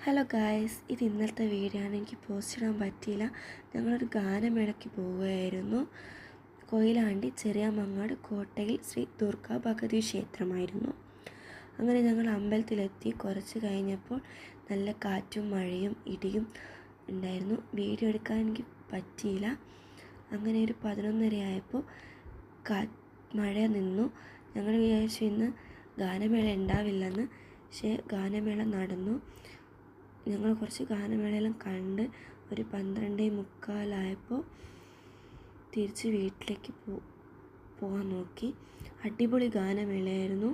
Hello guys, ഇത് ഇന്നത്തെ video ആണ്. എനിക്ക് പോസ്റ്റ് ഇടാൻ പറ്റിയില്ല. ഞങ്ങളൊരു ഗാനമേളയ്ക്ക് പോവുകയായിരുന്നു. കൊയിലാണ്ടി ചെറിയ മങ്ങാട് കോട്ടയിൽ ശ്രീ ദുർഗാ ഭഗവതി ക്ഷേത്രമായിരുന്നു. അങ്ങനെ ഞങ്ങൾ അമ്പലത്തിലെത്തി. കുറച്ച് കഴിഞ്ഞപ്പോൾ നല്ല കാറ്റും മഴയും ഇടിയും ഉണ്ടായിരുന്നു. വീഡിയോ എടുക്കാൻ എനിക്ക് പറ്റിയില്ല. അങ്ങനെ ഒരു 11:30 ആയപ്പോൾ മഴ നിന്നു. ഞങ്ങൾ വിചാരിച്ചു ഇന്ന് ഗാനമേള ഉണ്ടാവില്ലെന്ന്. പക്ഷേ ഗാനമേള നടന്നു. ഞങ്ങൾ കുറച്ച് ഗാനമേളയെല്ലാം കണ്ട് ഒരു 12:45 തിരിച്ച് വീട്ടിലേക്ക് പോകാൻ നോക്കി. അടിപൊളി ഗാനമേളയായിരുന്നു.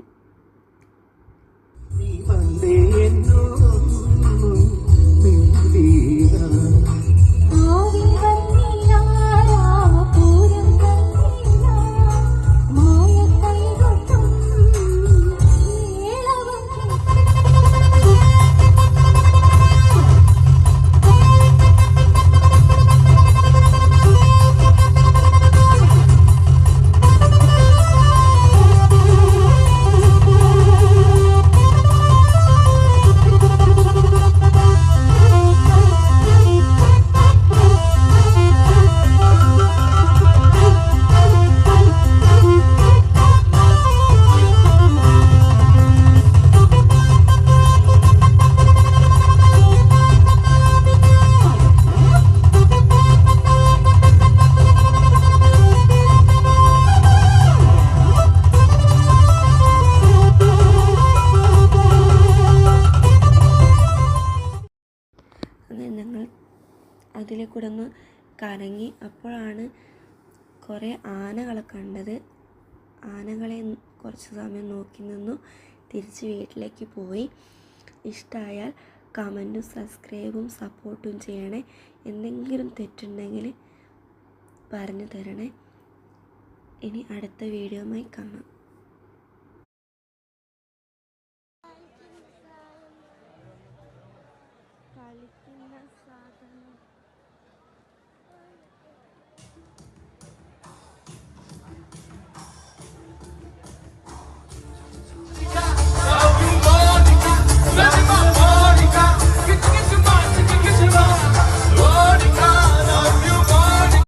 അങ്ങനെ ഞങ്ങൾ അതിലെ കൂടെ ഒന്ന് കറങ്ങി. അപ്പോഴാണ് കുറേ ആനകളെ കണ്ടത്. ആനകളെ കുറച്ച് സമയം നോക്കി നിന്നു. തിരിച്ച് വീട്ടിലേക്ക് പോയി. ഇഷ്ടമായാൽ കമൻറ്റും സബ്സ്ക്രൈബും സപ്പോർട്ടും ചെയ്യണേ. എന്തെങ്കിലും തെറ്റുണ്ടെങ്കിൽ പറഞ്ഞു തരണേ. ഇനി അടുത്ത വീഡിയോയുമായി കാണാം.